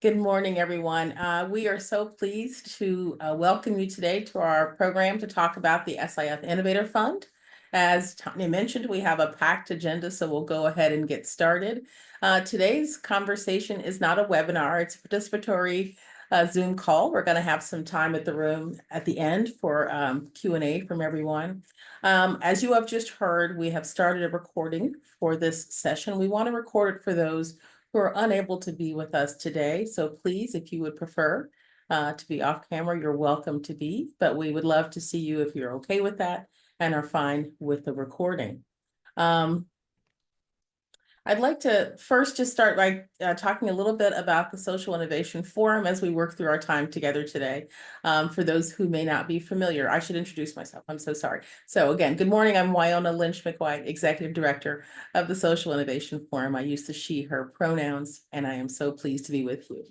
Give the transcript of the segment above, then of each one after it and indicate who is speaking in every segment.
Speaker 1: Good morning, everyone. We are so pleased to welcome you today to our program to talk about the SIF Innovator Fund. As Tanya mentioned, we have a packed agenda, so we'll go ahead and get started. Today's conversation is not a webinar, it's a participatory Zoom call. We're going to have some time at the room at the end for Q&A from everyone. As you have just heard, we have started a recording for this session. We want to record it for those who are unable to be with us today. So please, if you would prefer to be off camera, you're welcome to be, but we would love to see you if you're okay with that and are fine with the recording. I'd like to first just start by talking a little bit about the Social Innovation Forum as we work through our time together today. For those who may not be familiar, I should introduce myself. I'm so sorry. So again, good morning. I'm Wyona Lynch McWhite, Executive Director of the Social Innovation Forum. I use the she, her pronouns, and I am so pleased to be with you.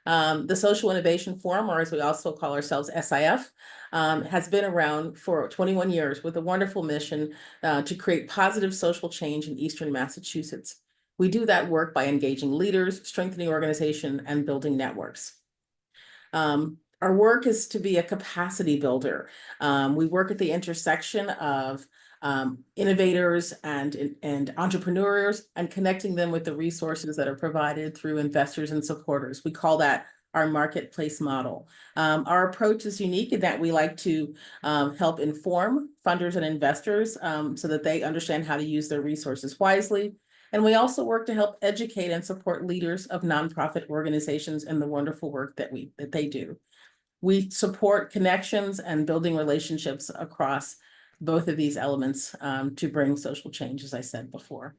Speaker 1: The Social Innovation Forum, or as we also call ourselves, SIF, has been around for 21 years with a wonderful mission to create positive social change in Eastern Massachusetts. We do that work by engaging leaders, strengthening organization, and building networks. Our work is to be a capacity builder. We work at the intersection of innovators and entrepreneurs and connecting them with the resources that are provided through investors and supporters. We call that our marketplace model. Our approach is unique in that we like to help inform funders and investors so that they understand how to use their resources wisely. And we also work to help educate and support leaders of nonprofit organizations in the wonderful work that they do. We support connections and building relationships across both of these elements to bring social change, as I said before.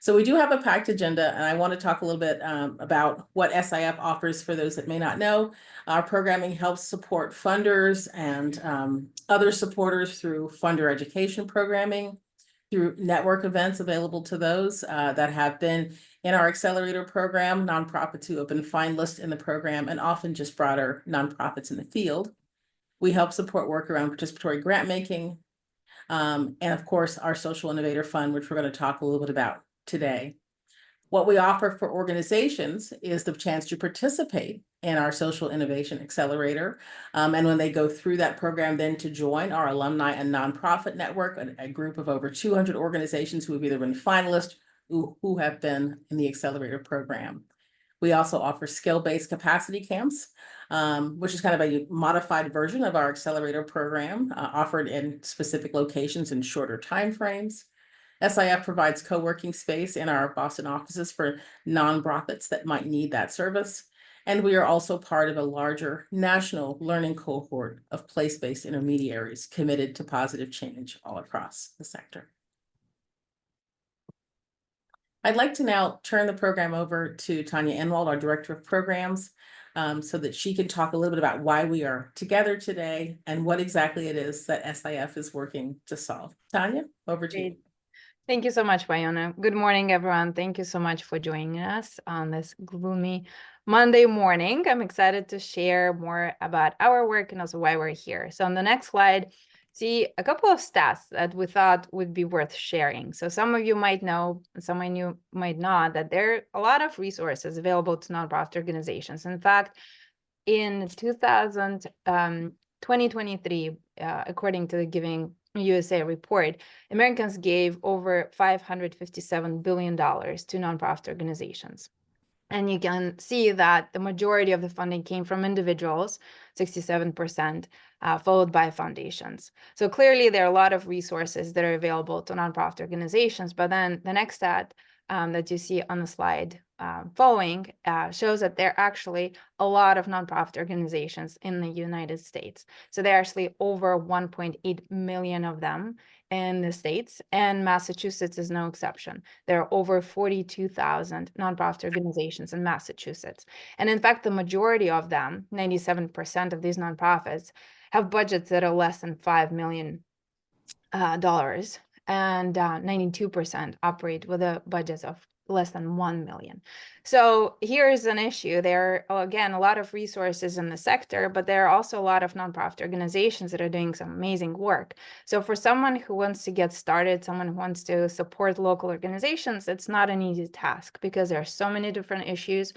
Speaker 1: So we do have a packed agenda, and I want to talk a little bit about what SIF offers for those that may not know. Our programming helps support funders and other supporters through funder education programming, through network events available to those that have been in our accelerator program, nonprofits who have been finalists in the program, and often just broader nonprofits in the field. We help support work around participatory grant making, and of course, our Social Innovator Fund, which we're going to talk a little bit about today. What we offer for organizations is the chance to participate in our Social Innovation Accelerator. And when they go through that program, then to join our alumni and nonprofit network, a group of over 200 organizations who have either been finalists who have been in the Accelerator program. We also offer skill-based capacity camps, which is kind of a modified version of our Accelerator program, offered in specific locations in shorter timeframes. SIF provides co-working space in our Boston offices for nonprofits that might need that service. And we are also part of a larger national learning cohort of place-based intermediaries committed to positive change all across the sector. I'd like to now turn the program over to Tanya Enwald, our Director of Programs, so that she can talk a little bit about why we are together today and what exactly it is that SIF is working to solve. Tanya, over to you.
Speaker 2: Thank you so much, Wyona. Good morning, everyone. Thank you so much for joining us on this gloomy Monday morning. I'm excited to share more about our work and also why we're here. So on the next slide, see a couple of stats that we thought would be worth sharing. So some of you might know, some of you might not, that there are a lot of resources available to nonprofit organizations. In fact, in 2023, according to the Giving USA report, Americans gave over $557 billion to nonprofit organizations. And you can see that the majority of the funding came from individuals, 67%, followed by foundations. So clearly there are a lot of resources that are available to nonprofit organizations, but then the next stat that you see on the slide following shows that there are actually a lot of nonprofit organizations in the United States. So there are actually over 1.8 million of them in the States, and Massachusetts is no exception. There are over 42,000 nonprofit organizations in Massachusetts. And in fact, the majority of them, 97% of these nonprofits, have budgets that are less than $5 million. And 92% operate with a budget of less than 1 million. So here's an issue. There are, again, a lot of resources in the sector, but there are also a lot of nonprofit organizations that are doing some amazing work. So for someone who wants to get started, someone who wants to support local organizations, it's not an easy task because there are so many different issues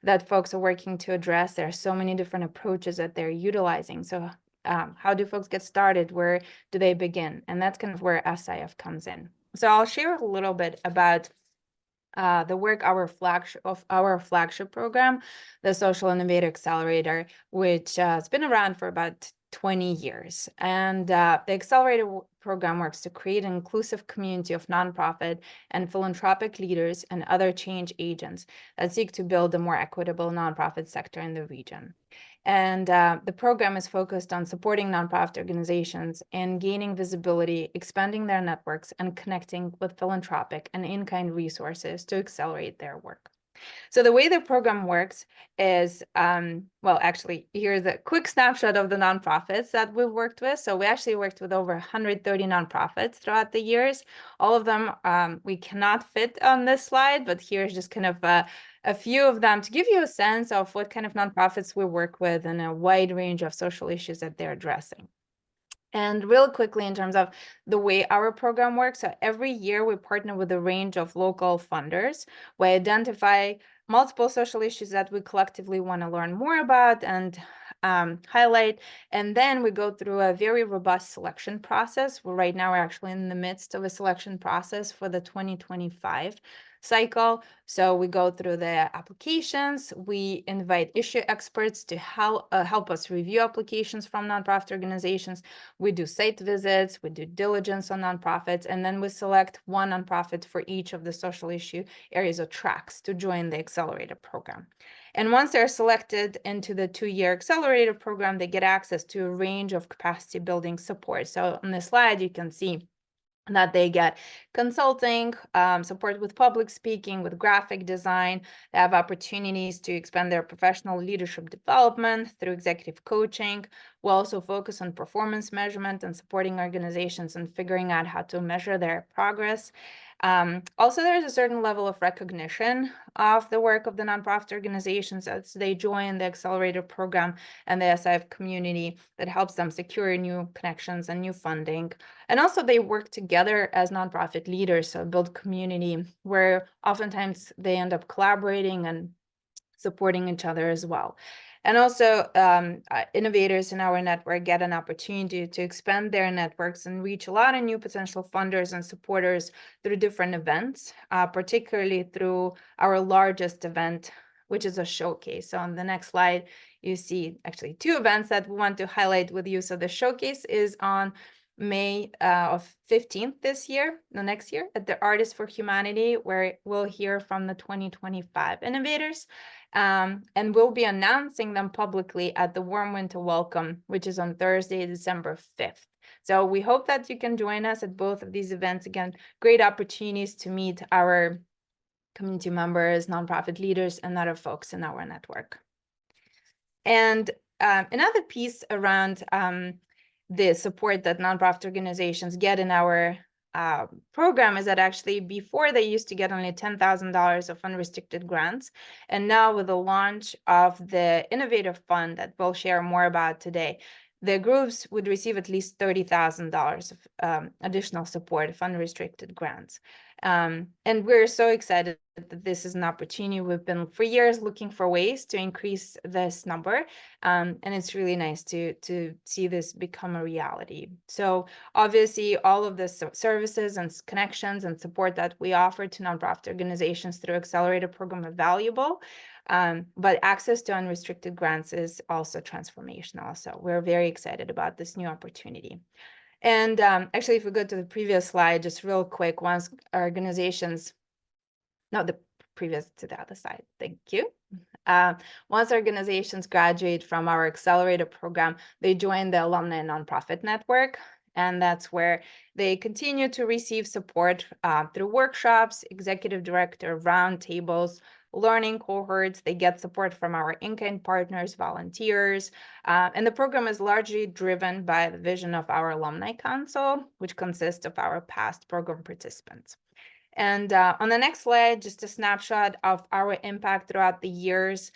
Speaker 2: that folks are working to address. There are so many different approaches that they're utilizing. So how do folks get started? Where do they begin? And that's kind of where SIF comes in. So I'll share a little bit about the work of our flagship program, the Social Innovator Accelerator, which has been around for about 20 years. And the Accelerator program works to create an inclusive community of nonprofit and philanthropic leaders and other change agents that seek to build a more equitable nonprofit sector in the region. And the program is focused on supporting nonprofit organizations and gaining visibility, expanding their networks, and connecting with philanthropic and in-kind resources to accelerate their work. So the way the program works is, well, actually, here's a quick snapshot of the nonprofits that we've worked with. So we actually worked with over 130 nonprofits throughout the years. All of them we cannot fit on this slide, but here's just kind of a few of them to give you a sense of what kind of nonprofits we work with and a wide range of social issues that they're addressing. And real quickly, in terms of the way our program works, so every year we partner with a range of local funders. We identify multiple social issues that we collectively want to learn more about and highlight. And then we go through a very robust selection process. Right now, we're actually in the midst of a selection process for the 2025 cycle. So we go through the applications. We invite issue experts to help us review applications from nonprofit organizations. We do site visits, we do diligence on nonprofits, and then we select one nonprofit for each of the social issue areas or tracks to join the accelerator program. And once they're selected into the 2-year accelerator program, they get access to a range of capacity building support. So on this slide, you can see that they get consulting, support with public speaking, with graphic design. They have opportunities to expand their professional leadership development through executive coaching. We'll also focus on performance measurement and supporting organizations and figuring out how to measure their progress. Also, there's a certain level of recognition of the work of the nonprofit organizations as they join the accelerator program and the SIF community that helps them secure new connections and new funding. And also they work together as nonprofit leaders, so build community where oftentimes they end up collaborating and supporting each other as well. And also innovators in our network get an opportunity to expand their networks and reach a lot of new potential funders and supporters through different events, particularly through our largest event, which is a showcase. So on the next slide, you see actually 2 events that we want to highlight with you. So the showcase is on May of 15th this year, the next year, at the Artists for Humanity, where we'll hear from the 2025 innovators. And we'll be announcing them publicly at the Warm Winter Welcome, which is on Thursday, December 5th. So we hope that you can join us at both of these events. Again, great opportunities to meet our community members, nonprofit leaders, and other folks in our network. And another piece around the support that nonprofit organizations get in our program is that actually before they used to get only $10,000 of unrestricted grants. And now with the launch of the Innovator Fund that we'll share more about today, the groups would receive at least $30,000 of additional support of unrestricted grants. And we're so excited that this is an opportunity. We've been for years looking for ways to increase this number. And it's really nice to see this become a reality. So obviously, all of the services and connections and support that we offer to nonprofit organizations through Accelerator program are valuable. But access to unrestricted grants is also transformational. So we're very excited about this new opportunity. And actually, if we go to the previous slide, just real quick, once organizations, no, the previous to the other side, thank you. Once organizations graduate from our accelerator program, they join the alumni nonprofit network. And that's where they continue to receive support through workshops, executive director roundtables, learning cohorts. They get support from our in-kind partners, volunteers, and the program is largely driven by the vision of our alumni council, which consists of our past program participants. And on the next slide, just a snapshot of our impact throughout the years.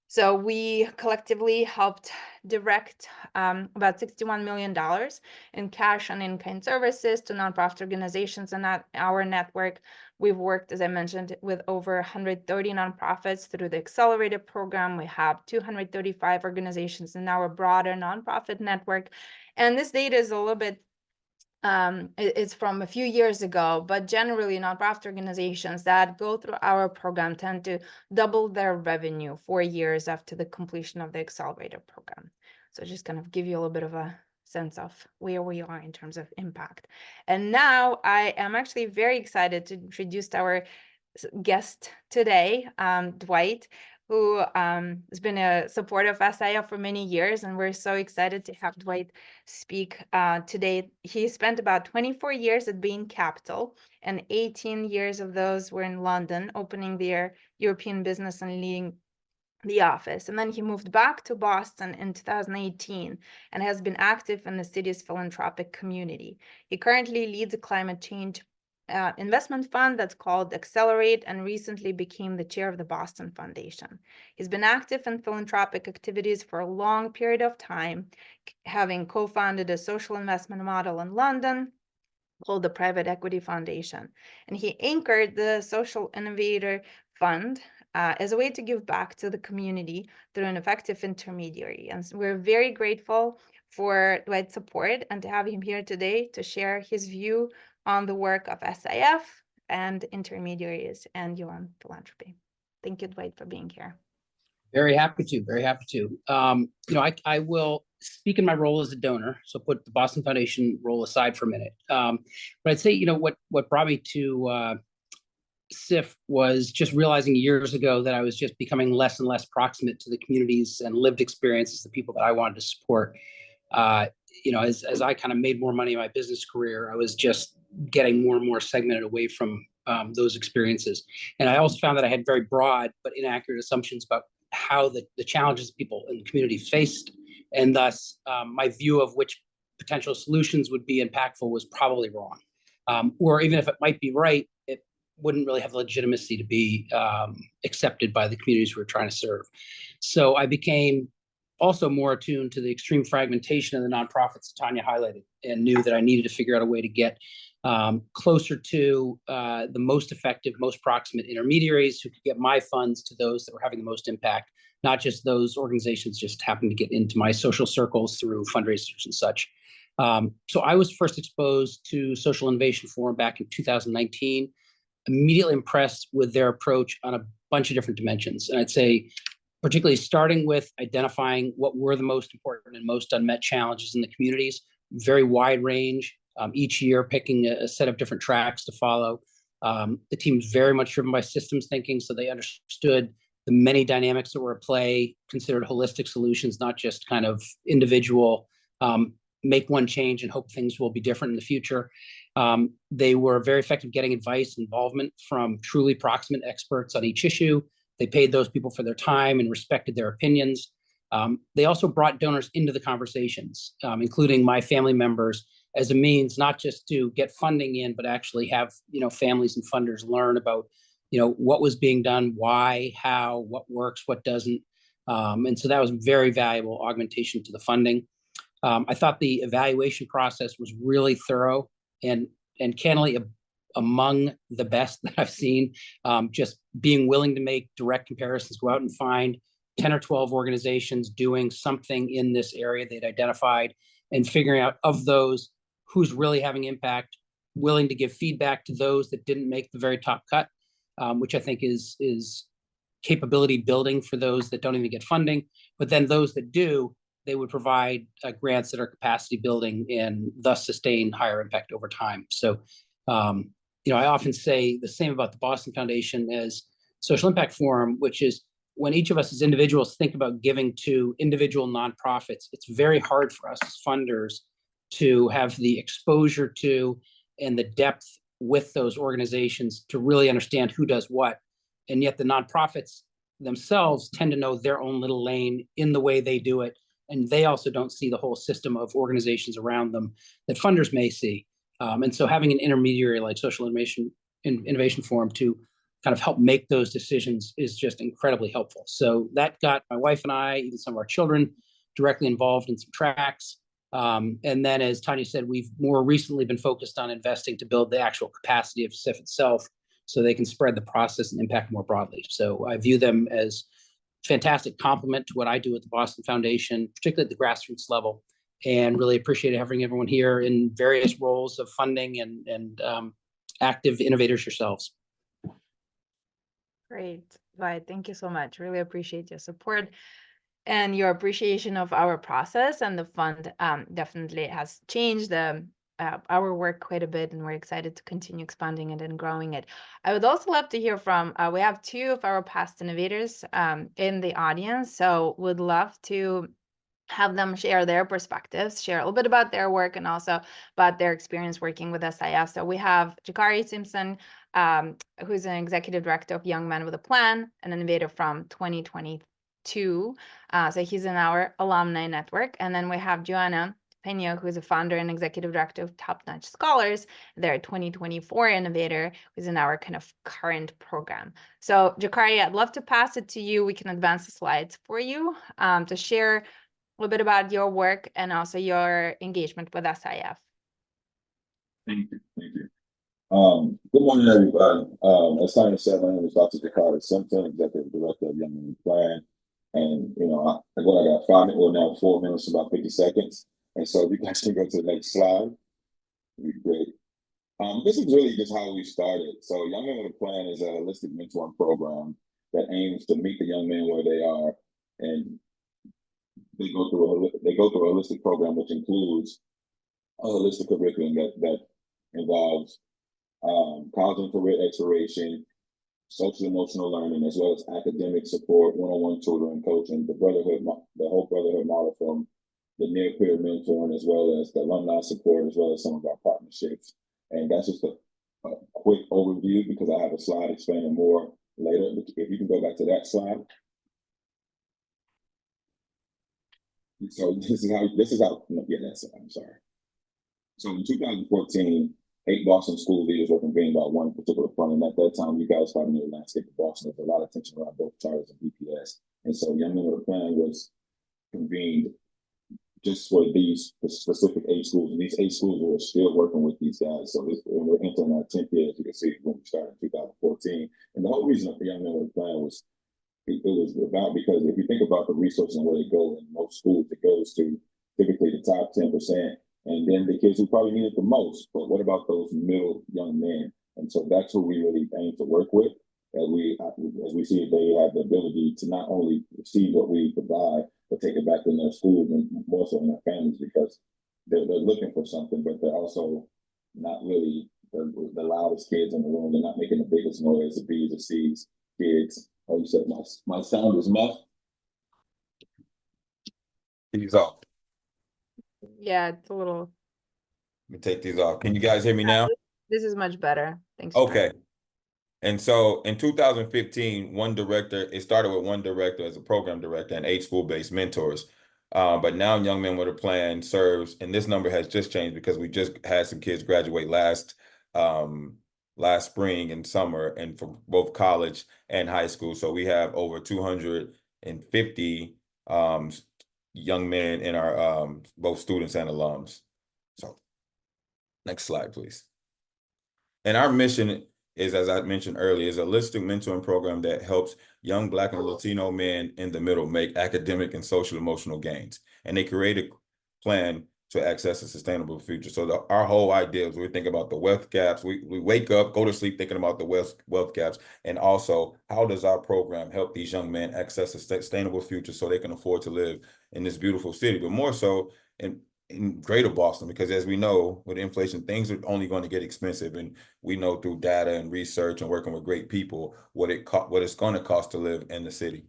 Speaker 2: So we collectively helped direct about $61 million in cash and in-kind services to nonprofit organizations in our network. We've worked, as I mentioned, with over 130 nonprofits through the Accelerator program. We have 235 organizations in our broader nonprofit network. And this data is a little bit it's from a few years ago, but generally nonprofit organizations that go through our program tend to double their revenue 4 years after the completion of the Accelerator program. So just kind of give you a little bit of a sense of where we are in terms of impact. And now I am actually very excited to introduce our guest today, Dwight, who has been a supporter of SIF for many years, and we're so excited to have Dwight speak today. He spent about 24 years at Bain Capital, and 18 years of those were in London, opening their European business and leading the office. And then he moved back to Boston in 2018 and has been active in the city's philanthropic community. He currently leads a climate change investment fund that's called Accelerate, and recently became the chair of the Boston Foundation. He's been active in philanthropic activities for a long period of time, having co-founded a social investment model in London called the Private Equity Foundation. And he anchored the Social Innovator Fund as a way to give back to the community through an effective intermediary. And so we're very grateful for Dwight's support and to have him here today to share his view on the work of SIF and intermediaries and UN philanthropy. Thank you, Dwight, for being here.
Speaker 3: Very happy to, very happy to. I will speak in my role as a donor, so put the Boston Foundation role aside for a minute. But I'd say, what brought me to SIF was just realizing years ago that I was just becoming less and less proximate to the communities and lived experiences, the people that I wanted to support. As I kind of made more money in my business career, I was just getting more and more segmented away from those experiences. And I also found that I had very broad but inaccurate assumptions about how the challenges people in the community faced. And thus, my view of which potential solutions would be impactful was probably wrong. Or even if it might be right, it wouldn't really have legitimacy to be accepted by the communities we're trying to serve. So I became also more attuned to the extreme fragmentation of the nonprofits that Tanya highlighted, and knew that I needed to figure out a way to get closer to the most effective, most proximate intermediaries who could get my funds to those that were having the most impact, not just those organizations just happened to get into my social circles through fundraisers and such. So I was first exposed to Social Innovation Forum back in 2019, immediately impressed with their approach on a bunch of different dimensions. And I'd say, particularly starting with identifying what were the most important and most unmet challenges in the communities, very wide range, each year picking a set of different tracks to follow. The team was very much driven by systems thinking, so they understood the many dynamics that were at play, considered holistic solutions, not just kind of individual, make one change and hope things will be different in the future. They were very effective getting advice and involvement from truly proximate experts on each issue. They paid those people for their time and respected their opinions. They also brought donors into the conversations, including my family members, as a means not just to get funding in, but actually have families and funders learn about what was being done, why, how, what works, what doesn't. And so that was very valuable augmentation to the funding. I thought the evaluation process was really thorough and candidly among the best that I've seen. Just being willing to make direct comparisons, go out and find 10 or 12 organizations doing something in this area they'd identified, and figuring out of those who's really having impact, willing to give feedback to those that didn't make the very top cut, which I think is capability building for those that don't even get funding. But then those that do, they would provide grants that are capacity building and thus sustain higher impact over time. So, I often say the same about the Boston Foundation as Social Impact Forum, which is when each of us as individuals think about giving to individual nonprofits, it's very hard for us as funders to have the exposure to and the depth with those organizations to really understand who does what. And yet the nonprofits themselves tend to know their own little lane in the way they do it. And they also don't see the whole system of organizations around them that funders may see. And so having an intermediary like Social Innovation Forum to kind of help make those decisions is just incredibly helpful. So that got my wife and I, even some of our children, directly involved in some tracks. And then, as Tanya said, we've more recently been focused on investing to build the actual capacity of SIF itself, so they can spread the process and impact more broadly. So I view them as fantastic complement to what I do at the Boston Foundation, particularly at the grassroots level, and really appreciate having everyone here in various roles of funding and active innovators yourselves.
Speaker 2: Great. Right. Thank you so much. Really appreciate your support and your appreciation of our process, and the fund definitely has changed our work quite a bit, and we're excited to continue expanding it and growing it. I would also love to hear from, we have two of our past innovators in the audience, so would love to have them share their perspectives, share a little bit about their work and also about their experience working with SIF. So we have Jakari Simpson, who's an executive director of Young Men with a Plan, an innovator from 2022. So he's in our alumni network. And then we have Joanna Pena, who's a founder and executive director of Top Notch Scholars. They're a 2024 innovator who's in our kind of current program. So Jakari, I'd love to pass it to you. We can advance the slides for you to share a little bit about your work and also your engagement with SIF.
Speaker 4: Thank you. Thank you. Good morning, everybody. As Simon said, my name is Dr. Jakari Simpson, Executive Director of Young Men Plan. And, you know, I got 5 minutes, well, now 4 minutes, about 50 seconds. And so if you guys can go to the next slide, it'd be great. This is really just how we started. So Young Men with a Plan is a holistic mentoring program that aims to meet the young men where they are, and they go through a holistic program which includes a holistic curriculum that involves college and career exploration, social emotional learning, as well as academic support, one-on-one tutoring, coaching, the whole brotherhood model from the near peer mentoring, as well as the alumni support, as well as some of our partnerships. And that's just a quick overview, because I have a slide explaining more later. If you can go back to that slide. So this is how, yeah, that's it, I'm sorry. So in 2014, 8 Boston school leaders were convened by one particular fund. And at that time, you guys probably know the landscape of Boston. There's a lot of tension around both charters and BPS. And so Young Men with a Plan was convened just for these specific 8 schools. And these 8 schools were still working with these guys. So we're entering our 10th year, as you can see, when we started in 2014. And the whole reason for Young Men with a Plan was, it was about, because if you think about the resources and where they go in most schools, it goes to typically the top 10%, and then the kids who probably need it the most. But what about those middle young men? And so that's who we really aim to work with. As we see that they have the ability to not only receive what we provide, but take it back in their schools and more so in their families, because they're looking for something, but they're also not really the loudest kids in the room. They're not making the biggest noise, the B's, the C's kids. Oh, you said my sound is muffled?
Speaker 5: These off.
Speaker 2: Yeah, it's a little.
Speaker 5: Let me take these off. Can you guys hear me now?
Speaker 2: This is much better. Thanks.
Speaker 5: Okay. And so in 2015, it started with one director as a program director and 8 school-based mentors. But now Young Men with a Plan serves, and this number has just changed because we just had some kids graduate last spring and summer, and for both college and high school. So we have over 250 young men in our both students and alums. So next slide, please. And our mission is, as I mentioned earlier, is a holistic mentoring program that helps young Black and Latino men in the middle make academic and social emotional gains. And they create a plan to access a sustainable future. So our whole idea is we think about the wealth gaps. We wake up, go to sleep thinking about the wealth gaps. And also, how does our program help these young men access a sustainable future so they can afford to live in this beautiful city, but more so in greater Boston, because as we know, with inflation, things are only going to get expensive. And we know through data and research and working with great people what it's going to cost to live in the city.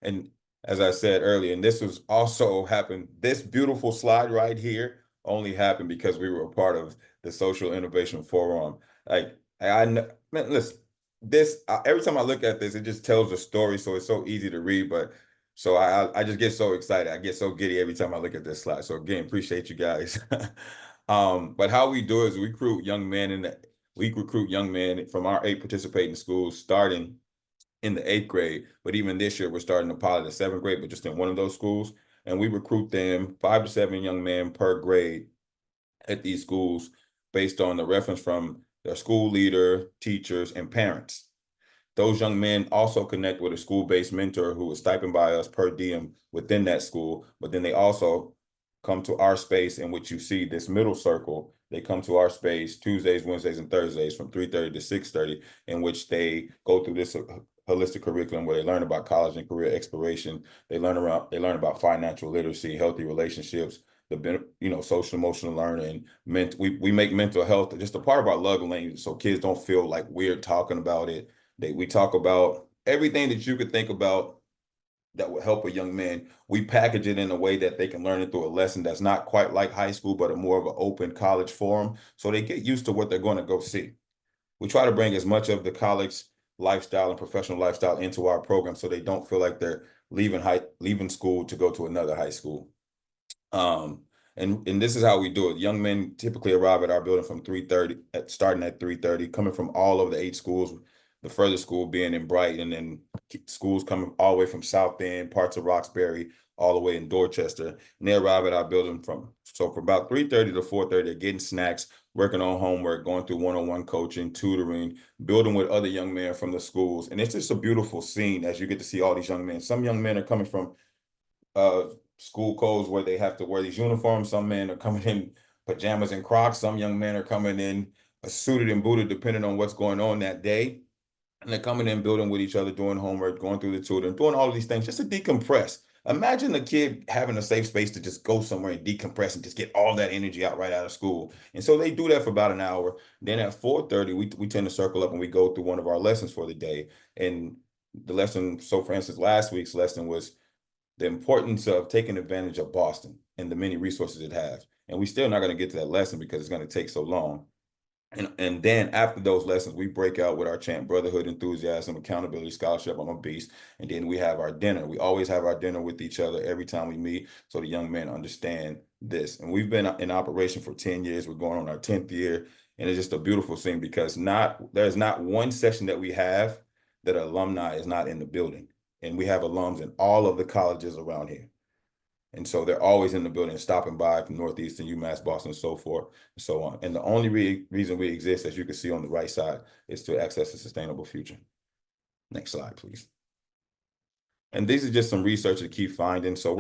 Speaker 5: And as I said earlier, and this was also happened, this beautiful slide right here only happened because we were a part of the Social Innovation Forum. Like, man, listen, every time I look at this, it just tells a story. So it's so easy to read, but so I just get so excited. I get so giddy every time I look at this slide. So again, appreciate you guys. But how we do is we recruit young men from our 8 participating schools, starting in the 8th grade. But even this year, we're starting a pilot in 7th grade, but just in one of those schools. And we recruit them 5 to 7 young men per grade at these schools based on the reference from their school leader, teachers, and parents. Those young men also connect with a school-based mentor who is stipend by us per diem within that school, but then they also come to our space in which you see this middle circle. They come to our space Tuesdays, Wednesdays, and Thursdays from 3:30 to 6:30, in which they go through this holistic curriculum where they learn about college and career exploration. They learn about financial literacy, healthy relationships, social emotional learning. We make mental health just a part of our love language, so kids don't feel like weird talking about it. We talk about everything that you could think about that would help a young man. We package it in a way that they can learn it through a lesson that's not quite like high school, but a more of an open college forum. So they get used to what they're going to go see. We try to bring as much of the college lifestyle and professional lifestyle into our program so they don't feel like they're leaving school to go to another high school. And this is how we do it. Young men typically arrive at our building from 3:30, starting at 3:30, coming from all over the 8 schools, the furthest school being in Brighton, and then schools coming all the way from South End, parts of Roxbury, all the way in Dorchester. And they arrive at our building from about 3:30 to 4:30, they're getting snacks, working on homework, going through one-on-one coaching, tutoring, building with other young men from the schools. And it's just a beautiful scene as you get to see all these young men. Some young men are coming from school codes where they have to wear these uniforms. Some men are coming in pajamas and Crocs. Some young men are coming in suited and booted, depending on what's going on that day. And they're coming in, building with each other, doing homework, going through the tutoring, doing all of these things just to decompress. Imagine a kid having a safe space to just go somewhere and decompress and just get all that energy out right out of school. And so they do that for about an hour. Then at 4:30, we tend to circle up and we go through one of our lessons for the day. And the lesson, so for instance, last week's lesson was the importance of taking advantage of Boston and the many resources it has. And we're still not going to get to that lesson because it's going to take so long. And then after those lessons, we break out with our chant, brotherhood, enthusiasm, accountability, scholarship, I'm a beast. And then we have our dinner. We always have our dinner with each other every time we meet, so the young men understand this. And we've been in operation for 10 years. We're going on our 10th year. And it's just a beautiful thing because there's not one session that we have that alumni is not in the building. And we have alums in all of the colleges around here. And so they're always in the building, stopping by from Northeastern, UMass, Boston, and so forth, and so on. And the only reason we exist, as you can see on the right side, is to access a sustainable future. Next slide, please. And these are just some research to keep finding. So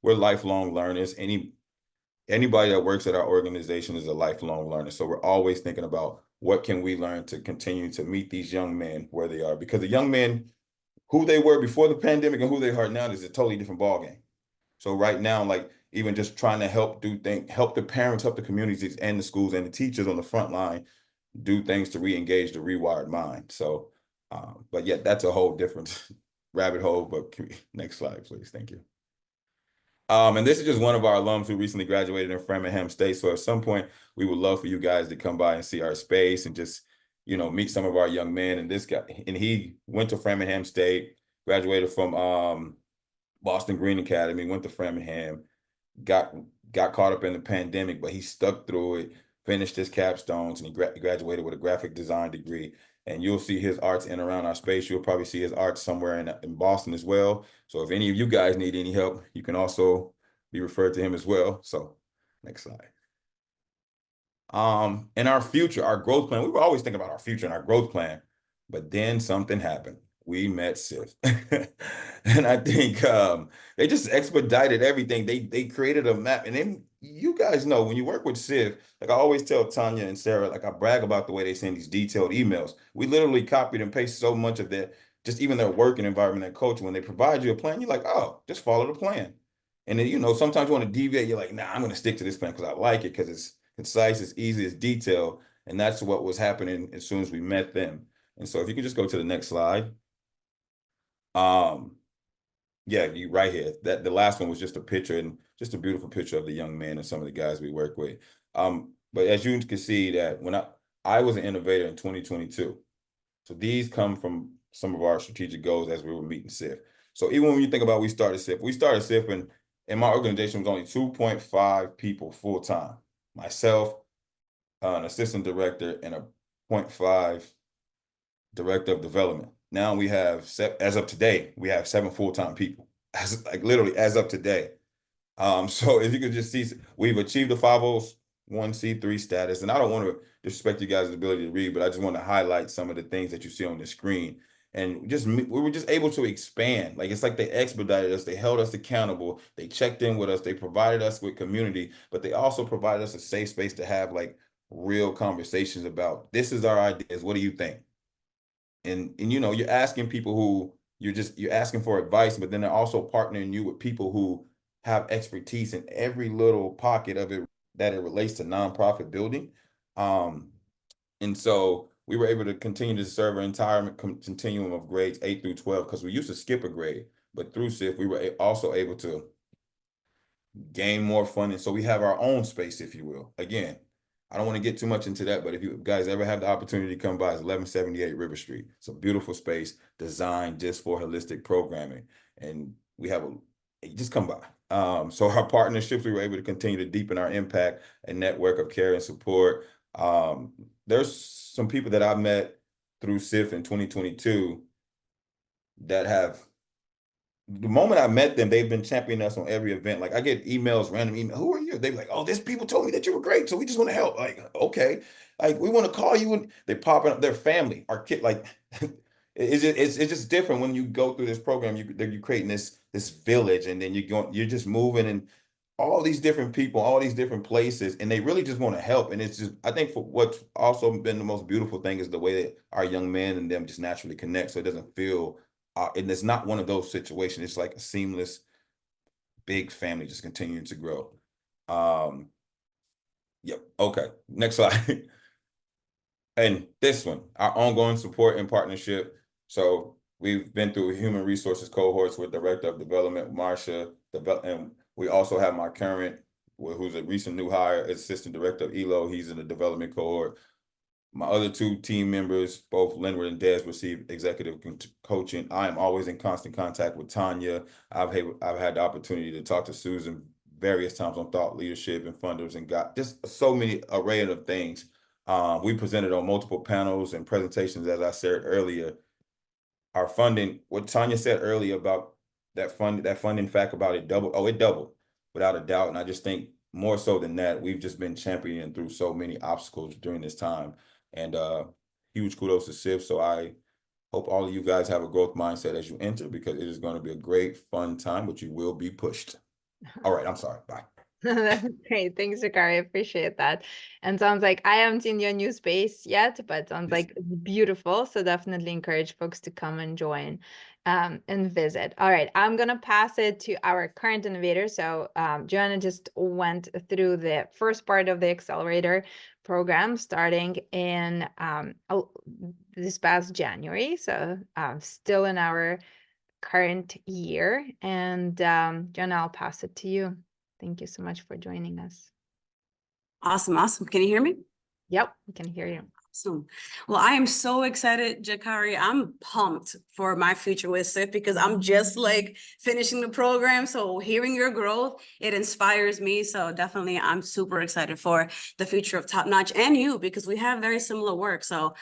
Speaker 5: we're lifelong learners. Anybody that works at our organization is a lifelong learner. So we're always thinking about what can we learn to continue to meet these young men where they are, because the young men, who they were before the pandemic and who they are now is a totally different ballgame. So right now, like even just trying to help the parents, help the communities and the schools and the teachers on the front line do things to re-engage the rewired mind. So, but yet that's a whole different rabbit hole. But next slide, please. Thank you. And this is just one of our alums who recently graduated in Framingham State. So at some point, we would love for you guys to come by and see our space and just, meet some of our young men. And this guy, and he went to Framingham State, graduated from Boston Green Academy, went to Framingham, got caught up in the pandemic, but he stuck through it, finished his capstones, and he graduated with a graphic design degree. And you'll see his arts in around our space. You'll probably see his arts somewhere in Boston as well. So if any of you guys need any help, you can also be referred to him as well. So next slide. In our future, our growth plan, we were always thinking about our future and our growth plan, but then something happened. We met SIF. And I think they just expedited everything. They created a map. And then you guys know when you work with SIF, like I always tell Tanya and Sarah, like I brag about the way they send these detailed emails. We literally copied and pasted so much of that, just even their working environment and culture. When they provide you a plan, you're like, oh, just follow the plan. And then, sometimes you want to deviate. You're like, nah, I'm going to stick to this plan because I like it, because it's concise, it's easy, it's detailed. And that's what was happening as soon as we met them. And so if you could just go to the next slide. Yeah, you right here. That the last one was just a picture, and just a beautiful picture of the young men and some of the guys we work with. But as you can see that when I was an innovator in 2022. So these come from some of our strategic goals as we were meeting SIF. So even when you think about we started SIF and in my organization was only 2.5 people full time. Myself, an assistant director, and a 0.5 director of development. Now we have, as of today, we have 7 full-time people, literally as of today. So as you can just see, we've achieved the 5 501c3 status. And I don't want to disrespect you guys' ability to read, but I just want to highlight some of the things that you see on the screen. And we were just able to expand. Like, it's like they expedited us, they held us accountable, they checked in with us, they provided us with community, but they also provided us a safe space to have like real conversations about, this is our ideas, what do you think? And you know, you're asking people who you're asking for advice, but then they're also partnering you with people who have expertise in every little pocket of it that it relates to nonprofit building. And so we were able to continue to serve our entire continuum of grades 8 through 12, because we used to skip a grade, but through SIF, we were also able to gain more funding. So we have our own space, if you will. Again, I don't want to get too much into that, but if you guys ever have the opportunity to come by, it's 1178 River Street. It's a beautiful space designed just for holistic programming. And we have just come by. So our partnerships, we were able to continue to deepen our impact and network of care and support. There's some people that I met through SIF in 2022 that have, the moment I met them, they've been championing us on every event. Like, I get emails, random emails. Who are you? They're like, oh, this people told me that you were great, so we just want to help. Like, okay, like, we want to call you, and they popping up their family, our kid. Like, it's just different when you go through this program. You're creating this village, and then you're just moving, and all these different people, all these different places, and they really just want to help. And it's just, I think for what's also been the most beautiful thing is the way that our young men and them just naturally connect, so it doesn't feel. And it's not one of those situations. It's like a seamless, big family just continuing to grow. Yep. Okay. Next slide. And this one, our ongoing support and partnership. So we've been through human resources cohorts with Director of Development, Marsha, and we also have my current, who's a recent new hire, Assistant Director of ELO. He's in the development cohort. My other two team members, both Linwood and Des, receive executive coaching. I am always in constant contact with Tanya. I've had the opportunity to talk to Susan various times on thought leadership and funders, and got just so many array of things. We presented on multiple panels and presentations. As I said earlier, our funding, what Tanya said earlier about that funding fact about it doubled. Oh, it doubled without a doubt. And I just think more so than that, we've just been championing through so many obstacles during this time. And huge kudos to SIF. So I hope all of you guys have a growth mindset as you enter, because it is going to be a great, fun time, but you will be pushed. All right, I'm sorry. Bye.
Speaker 2: That's great. Thanks, Zakari. I appreciate that. And sounds like I haven't seen your new space yet, but sounds like it's beautiful. So definitely encourage folks to come and join and visit. All right, I'm going to pass it to our current innovator. So Joanna just went through the first part of the accelerator program starting in this past January. So still in our current year. And Joanna, I'll pass it to you. Thank you so much for joining us.
Speaker 6: Awesome. Can you hear me?
Speaker 2: Yep, we can hear you.
Speaker 6: Awesome. Well, I am so excited, Jakari. I'm pumped for my future with SIF, because I'm just like finishing the program. So hearing your growth, it inspires me. So definitely I'm super excited for the future of Top Notch, and you, because we have very similar work. So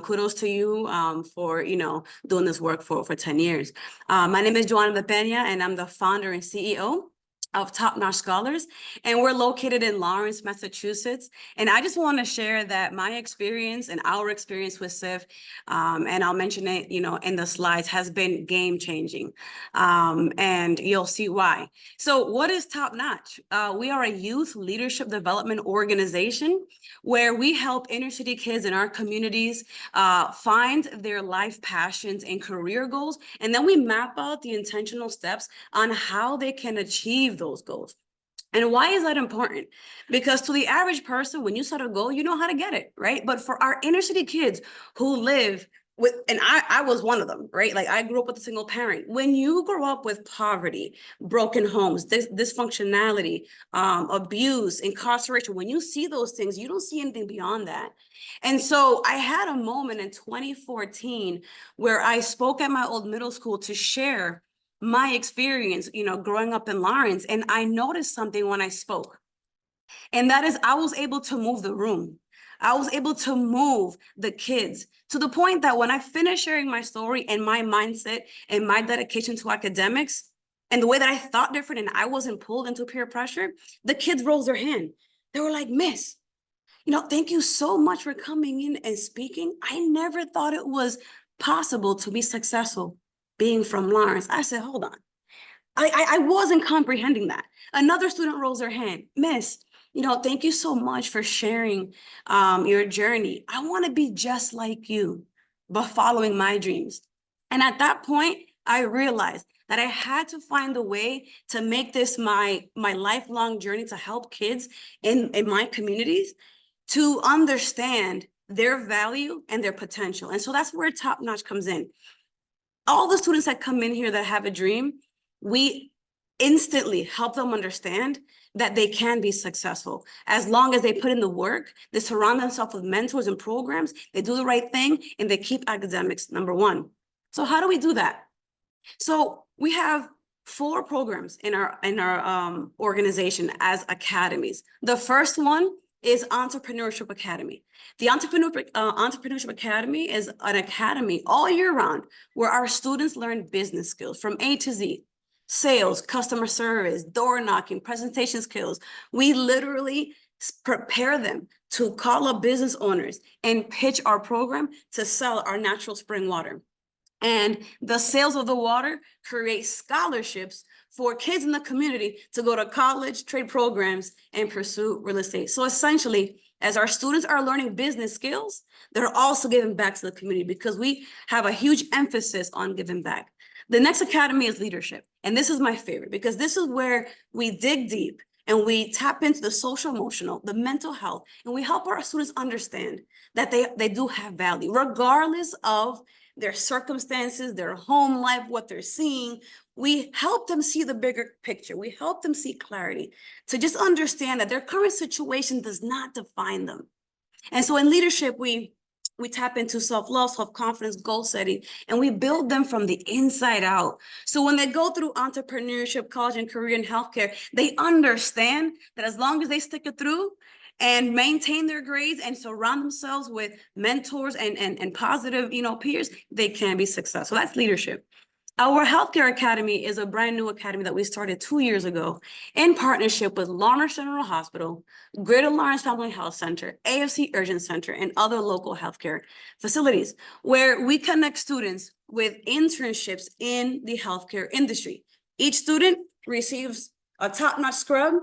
Speaker 6: kudos to you for, doing this work for 10 years. My name is Joanna Pena, and I'm the founder and CEO of Top Notch Scholars, and we're located in Lawrence, Massachusetts. And I just want to share that my experience and our experience with SIF, and I'll mention it, in the slides, has been game changing, and you'll see why. So what is Top Notch? We are a youth leadership development organization where we help inner city kids in our communities find their life passions and career goals, and then we map out the intentional steps on how they can achieve those goals. And why is that important? Because to the average person, when you set a goal, you know how to get it, right? But for our inner city kids who live with, and I was one of them, right? Like, I grew up with a single parent. When you grow up with poverty, broken homes, dysfunctionality, abuse, incarceration, when you see those things, you don't see anything beyond that. And so I had a moment in 2014 where I spoke at my old middle school to share my experience, growing up in Lawrence. And I noticed something when I spoke, and that is I was able to move the room. I was able to move the kids to the point that when I finished sharing my story and my mindset and my dedication to academics and the way that I thought different and I wasn't pulled into peer pressure, the kids rose their hand. They were like, Miss, thank you so much for coming in and speaking. I never thought it was possible to be successful being from Lawrence. I said, hold on. I wasn't comprehending that. Another student rolls their hand. Miss, thank you so much for sharing your journey. I want to be just like you, but following my dreams. And at that point, I realized that I had to find a way to make this my lifelong journey to help kids in my communities to understand their value and their potential. And so that's where Top Notch comes in. All the students that come in here that have a dream, we instantly help them understand that they can be successful as long as they put in the work, they surround themselves with mentors and programs, they do the right thing, and they keep academics number one. So how do we do that? So we have 4 programs in our organization as academies. The first one is Entrepreneurship Academy. The Entrepreneurship Academy is an academy all year round where our students learn business skills from A to Z. Sales, customer service, door knocking, presentation skills. We literally prepare them to call up business owners and pitch our program to sell our natural spring water. And the sales of the water create scholarships for kids in the community to go to college, trade programs, and pursue real estate. So essentially, as our students are learning business skills, they're also giving back to the community because we have a huge emphasis on giving back. The next academy is leadership. And this is my favorite because this is where we dig deep and we tap into the social emotional, the mental health, and we help our students understand that they do have value, regardless of their circumstances, their home life, what they're seeing. We help them see the bigger picture. We help them see clarity to just understand that their current situation does not define them. And so in leadership, we tap into self-love, self-confidence, goal setting, and we build them from the inside out. So when they go through entrepreneurship, college and career and healthcare, they understand that as long as they stick it through and maintain their grades and surround themselves with mentors and positive, peers, they can be successful. That's leadership. Our Healthcare Academy is a brand new academy that we started 2 years ago in partnership with Lawrence General Hospital, Greater Lawrence Family Health Center, AFC Urgent Center, and other local healthcare facilities, where we connect students with internships in the healthcare industry. Each student receives a top-notch scrub,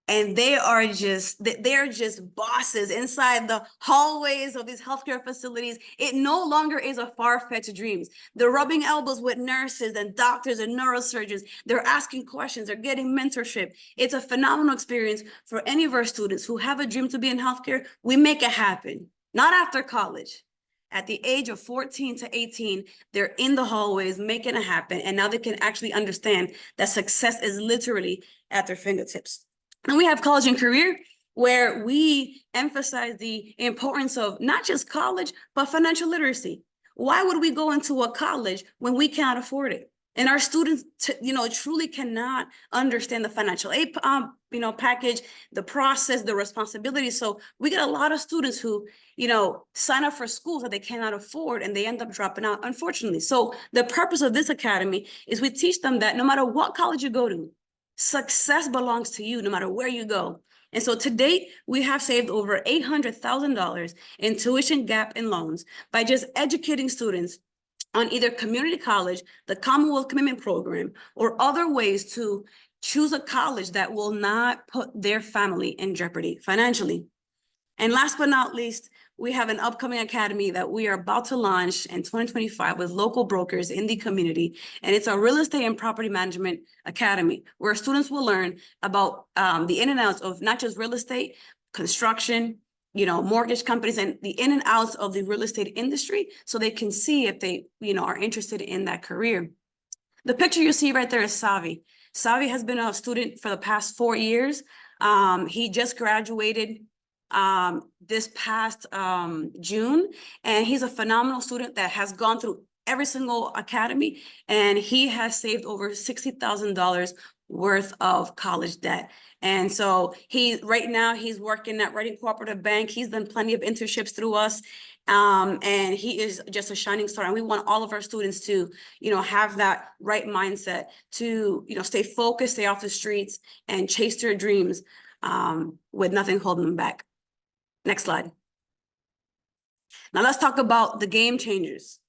Speaker 6: and they're just bosses inside the hallways of these healthcare facilities. It no longer is a far-fetched dreams. They're rubbing elbows with nurses and doctors and neurosurgeons. They're asking questions. They're getting mentorship. It's a phenomenal experience for any of our students who have a dream to be in healthcare. We make it happen, not after college. At the age of 14 to 18, they're in the hallways making it happen. And now they can actually understand that success is literally at their fingertips. And we have college and career, where we emphasize the importance of not just college, but financial literacy. Why would we go into a college when we can't afford it? And our students, truly cannot understand the financial aid, package, the process, the responsibility. So we get a lot of students who, sign up for schools that they cannot afford, and they end up dropping out, unfortunately. So the purpose of this academy is we teach them that no matter what college you go to, success belongs to you no matter where you go. And so to date, we have saved over $800,000 in tuition gap and loans by just educating students on either community college, the Commonwealth Commitment Program, or other ways to choose a college that will not put their family in jeopardy financially. And last but not least, we have an upcoming academy that we are about to launch in 2025 with local brokers in the community. And it's a real estate and property management academy where students will learn about the in and outs of not just real estate, construction, mortgage companies, and the in and outs of the real estate industry, so they can see if they, are interested in that career. The picture you see right there is Savi. Savi has been a student for the past 4 years. He just graduated this past June, and he's a phenomenal student that has gone through every single academy, and he has saved over $60,000 worth of college debt. And so right now he's working at Reading Cooperative Bank. He's done plenty of internships through us. And he is just a shining star. And we want all of our students to, have that right mindset to, stay focused, stay off the streets, and chase their dreams. with nothing holding them back. Next slide. Now let's talk about the game changers.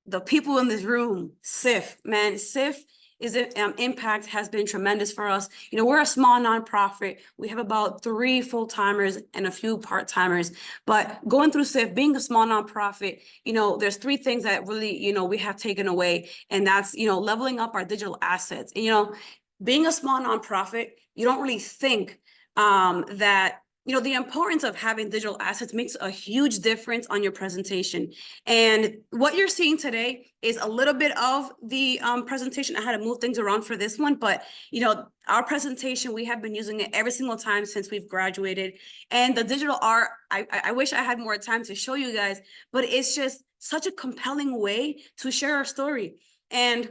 Speaker 6: The people in this room, SIF, man, SIF is impact has been tremendous for us. You know, we're a small nonprofit. We have about 3 full-timers and a few part-timers, but going through SIF, being a small nonprofit, you know, there's 3 things that really, you know, we have taken away, and that's, you know, leveling up our digital assets. And, you know, being a small nonprofit, you don't really think that, you know, the importance of having digital assets makes a huge difference on your presentation. And what you're seeing today is a little bit of the presentation. I had to move things around for this one, but, you know, our presentation, we have been using it every single time since we've graduated. And the digital art, I wish I had more time to show you guys, but it's just such a compelling way to share our story. And,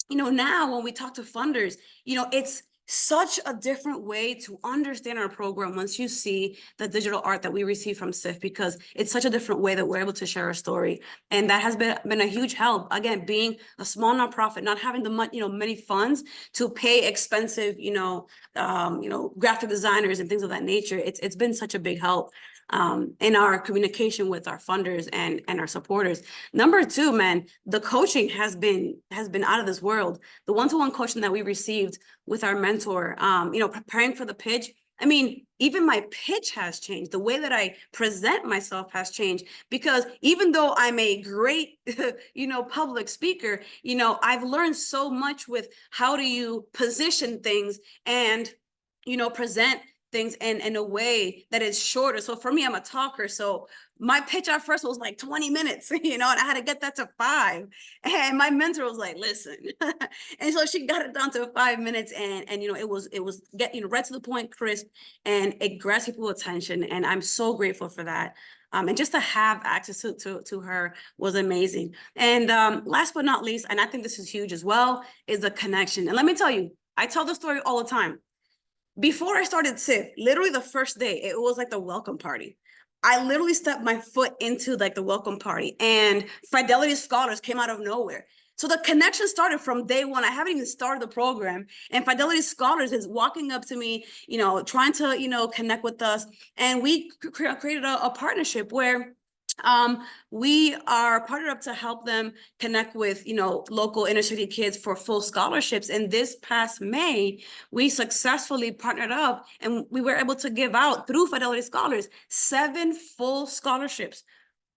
Speaker 6: you know, now when we talk to funders, you know, it's such a different way to understand our program once you see the digital art that we receive from SIF, because it's such a different way that we're able to share our story. And that has been a huge help. Again, being a small nonprofit, not having the many funds to pay expensive, graphic designers and things of that nature. It's been such a big help in our communication with our funders and our supporters. Number 2, man, the coaching has been out of this world. The one-to-one coaching that we received with our mentor, preparing for the pitch. I mean, even my pitch has changed. The way that I present myself has changed, because even though I'm a great, public speaker, I've learned so much with how do you position things and, present things in a way that is shorter. So for me, I'm a talker. So my pitch at first was like 20 minutes, and I had to get that to 5. And my mentor was like, listen. And so she got it down to 5 minutes, and it was right to the point, crisp, and it grabbed people's attention. And I'm so grateful for that. And just to have access to her was amazing. And last but not least, and I think this is huge as well, is the connection. And let me tell you, I tell the story all the time. Before I started SIF, literally the first day, it was like the welcome party. I literally stepped my foot into like the welcome party, and Fidelity Scholars came out of nowhere. So the connection started from day one. I haven't even started the program, and Fidelity Scholars is walking up to me, trying to, connect with us. And we created a partnership where we are partnered up to help them connect with, local inner city kids for full scholarships. And this past May, we successfully partnered up, and we were able to give out through Fidelity Scholars 7 full scholarships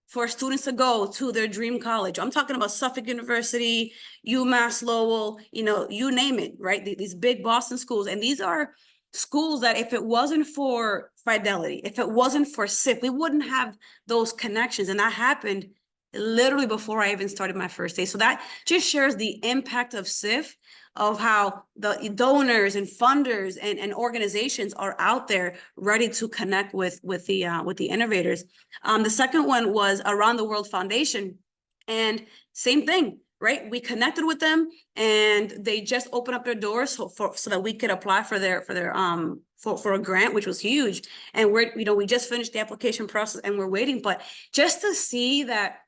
Speaker 6: for students to go to their dream college. I'm talking about Suffolk University, UMass Lowell, you name it, right? These big Boston schools. And these are schools that if it wasn't for Fidelity, if it wasn't for SIF, we wouldn't have those connections. And that happened literally before I even started my first day. So that just shares the impact of SIF, of how the donors and funders and organizations are out there ready to connect with the innovators. The second one was Around the World Foundation, and same thing. Right, we connected with them, and they just opened up their doors so that we could apply for a grant, which was huge. And we just finished the application process, and we're waiting. But just to see that,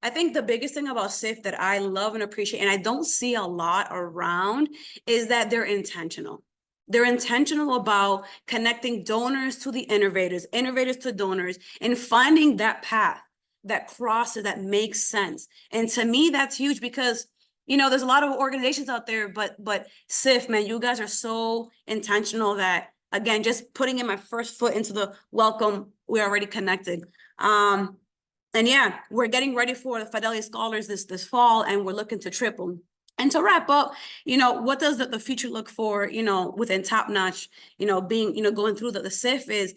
Speaker 6: I think the biggest thing about SIF that I love and appreciate, and I don't see a lot around, is that they're intentional. They're intentional about connecting donors to the innovators to donors, and finding that path that crosses, that makes sense. And to me, that's huge, because, there's a lot of organizations out there, but SIF, man, you guys are so intentional that, again, just putting in my first foot into the welcome, we're already connected. And yeah, we're getting ready for the Fidelity Scholars this fall, and we're looking to triple. And to wrap up, what does the future look for, within Top Notch, being, going through the SIF is,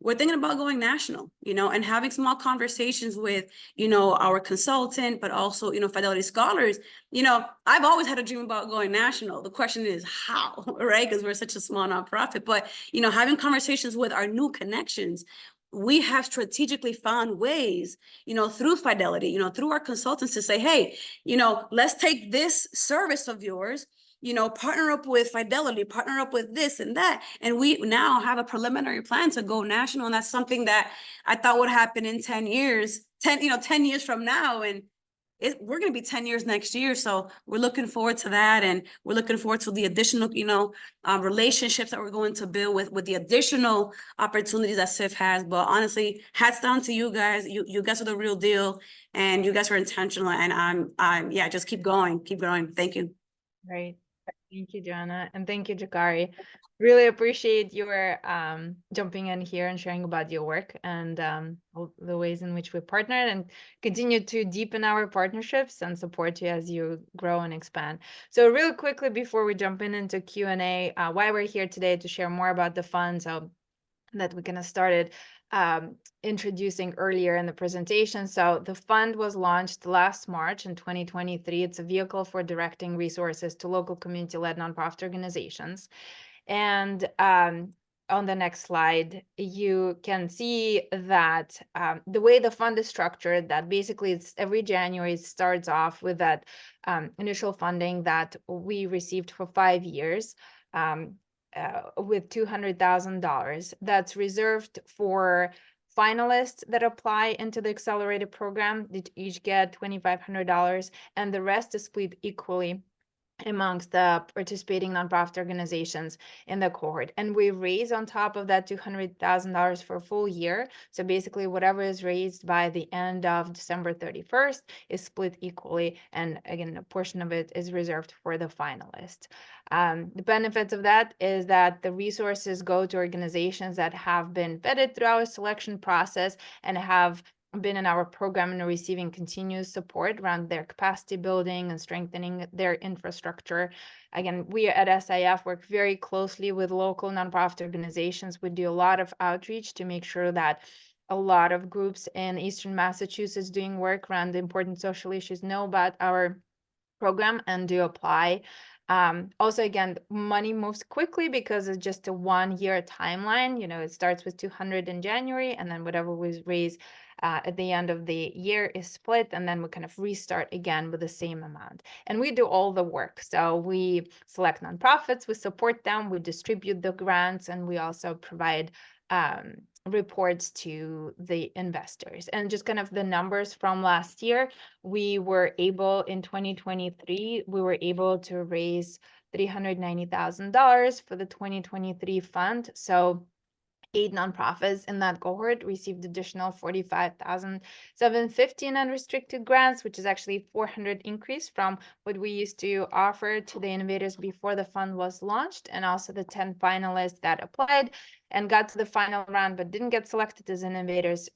Speaker 6: we're thinking about going national, and having small conversations with, our consultant, but also, Fidelity Scholars. I've always had a dream about going national. The question is how, right? Because we're such a small nonprofit. But, having conversations with our new connections, we have strategically found ways, through Fidelity, through our consultants, to say, hey, let's take this service of yours, partner up with Fidelity, partner up with this and that. And we now have a preliminary plan to go national. And that's something that I thought would happen in 10 years, 10 years from now. And we're gonna be 10 years next year. So we're looking forward to that, and we're looking forward to the additional, relationships that we're going to build with the additional opportunities that SIF has. But honestly, hats down to you guys. You guys are the real deal, and you guys are intentional. And yeah, just keep going, keep growing. Thank you.
Speaker 2: Right. Thank you, Joanna, and thank you, Jakari. Really appreciate your jumping in here and sharing about your work and all the ways in which we partnered and continue to deepen our partnerships and support you as you grow and expand. So real quickly before we jump into Q&A, why we're here today to share more about the fund, so that we kind of started introducing earlier in the presentation. So the fund was launched last March in 2023. It's a vehicle for directing resources to local community-led nonprofit organizations. And on the next slide, you can see that the way the fund is structured, that basically it's every January it starts off with that initial funding that we received for 5 years. With $200,000 that's reserved for finalists that apply into the accelerated program. They each get $2,500, and the rest is split equally amongst the participating nonprofit organizations in the cohort. And we raise on top of that $200,000 for a full year. So basically whatever is raised by the end of December 31st is split equally. And again, a portion of it is reserved for the finalists. The benefits of that is that the resources go to organizations that have been vetted through our selection process and have been in our program and receiving continuous support around their capacity building and strengthening their infrastructure. Again, we at SIF work very closely with local nonprofit organizations. We do a lot of outreach to make sure that a lot of groups in Eastern Massachusetts doing work around the important social issues know about our program and do apply. Also, again, money moves quickly because it's just a 1-year timeline. It starts with 200 in January, and then whatever was raised at the end of the year is split, and then we kind of restart again with the same amount. And we do all the work. So we select nonprofits, we support them, we distribute the grants, and we also provide reports to the investors. And just kind of the numbers from last year, we were able in 2023, we were able to raise $390,000 for the 2023 fund. So 8 nonprofits in that cohort received additional $45,750 in unrestricted grants, which is actually 400 increase from what we used to offer to the innovators before the fund was launched. And also the 10 finalists that applied and got to the final round but didn't get selected as innovators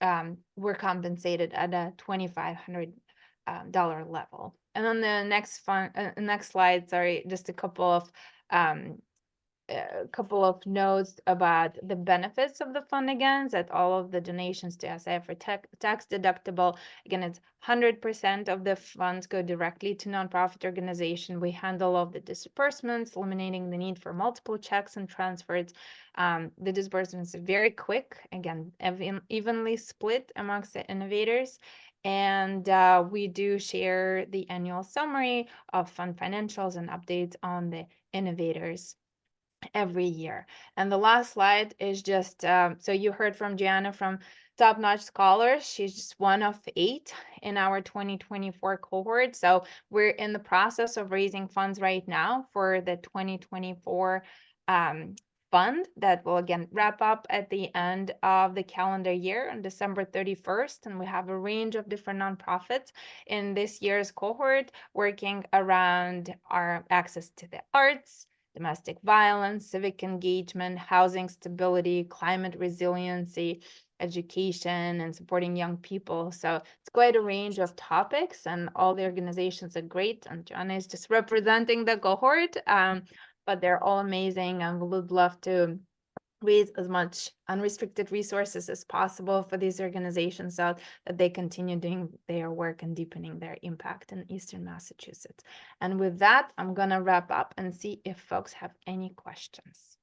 Speaker 2: were compensated at a $2,500 level. And on the next slide, sorry, just a couple of notes about the benefits of the fund. Again, that all of the donations to SIF are tax deductible. Again, it's 100% of the funds go directly to nonprofit organization. We handle all of the disbursements, eliminating the need for multiple checks and transfers. The disbursements are very quick, again, evenly split amongst the innovators. And we do share the annual summary of fund financials and updates on the innovators every year. And the last slide is just, so you heard from Gianna from Top Notch Scholars. She's just one of 8 in our 2024 cohort. So we're in the process of raising funds right now for the 2024 fund that will again wrap up at the end of the calendar year on December 31st. And we have a range of different nonprofits in this year's cohort working around our access to the arts, domestic violence, civic engagement, housing stability, climate resiliency, education, and supporting young people. So it's quite a range of topics, and all the organizations are great. And Joanna is just representing the cohort, but they're all amazing, and we would love to raise as much unrestricted resources as possible for these organizations so that they continue doing their work and deepening their impact in Eastern Massachusetts. And with that, I'm going to wrap up and see if folks have any questions.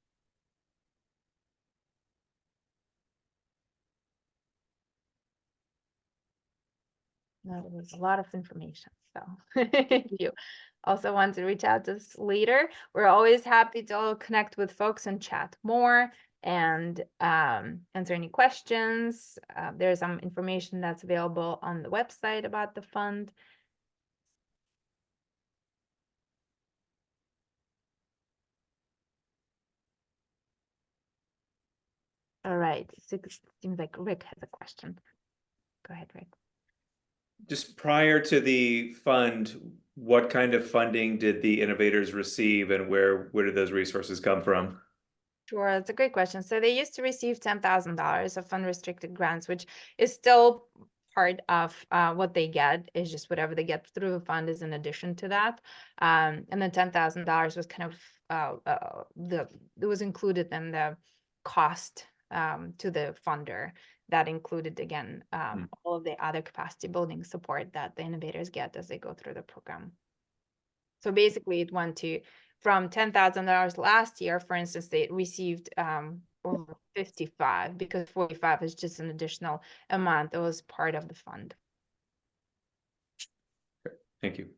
Speaker 2: That was a lot of information, so if you also want to reach out to us later, we're always happy to connect with folks and chat more and answer any questions. There's some information that's available on the website about the fund. right. Seems like Rick has a question. Go ahead, Rick.
Speaker 7: Just prior to the fund, what kind of funding did the innovators receive, and where did those resources come from?
Speaker 2: Sure, that's a great question. So they used to receive $10,000 of unrestricted grants, which is still part of what they get. Is just whatever they get through the fund is in addition to that. And then $10,000 was kind of it was included in the cost to the funder. That included again all of the other capacity building support that the innovators get as they go through the program. So basically, it went to from $10,000 last year, for instance, they received over 55 because 45 is just an additional amount that was part of the fund.
Speaker 7: Thank you.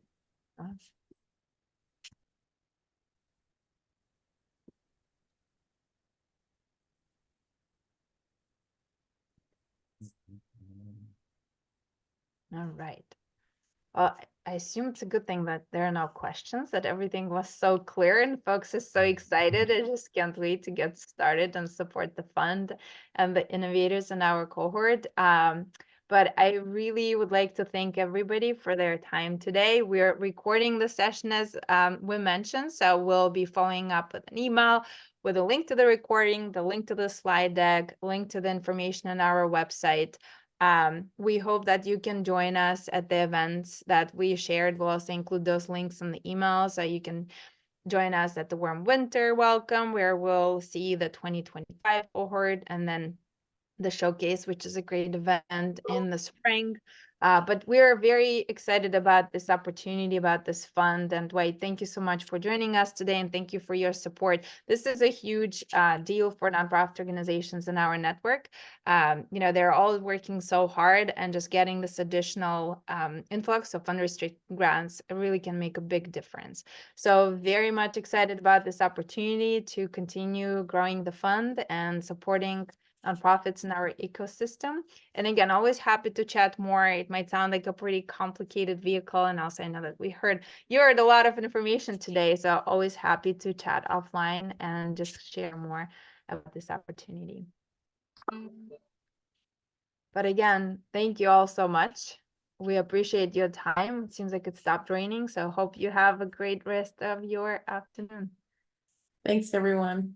Speaker 2: All right. Well, I assume it's a good thing that there are no questions, that everything was so clear and folks are so excited. I just can't wait to get started and support the fund and the innovators in our cohort. But I really would like to thank everybody for their time today. We're recording the session as we mentioned, so we'll be following up with an email with a link to the recording, the link to the slide deck, link to the information on our website. We hope that you can join us at the events that we shared. We'll also include those links in the email, so you can join us at the Warm Winter Welcome, where we'll see the 2025 cohort, and then the showcase, which is a great event in the spring. But we're very excited about this opportunity, about this fund. And Dwight, thank you so much for joining us today, and thank you for your support. This is a huge deal for nonprofit organizations in our network. They're all working so hard, and just getting this additional influx of unrestricted grants really can make a big difference. So very much excited about this opportunity to continue growing the fund and supporting nonprofits in our ecosystem. And again, always happy to chat more. It might sound like a pretty complicated vehicle, and also I know that you heard a lot of information today, so always happy to chat offline and just share more about this opportunity. But again, thank you all so much. We appreciate your time. It seems like it stopped raining, so hope you have a great rest of your afternoon.
Speaker 1: Thanks, everyone.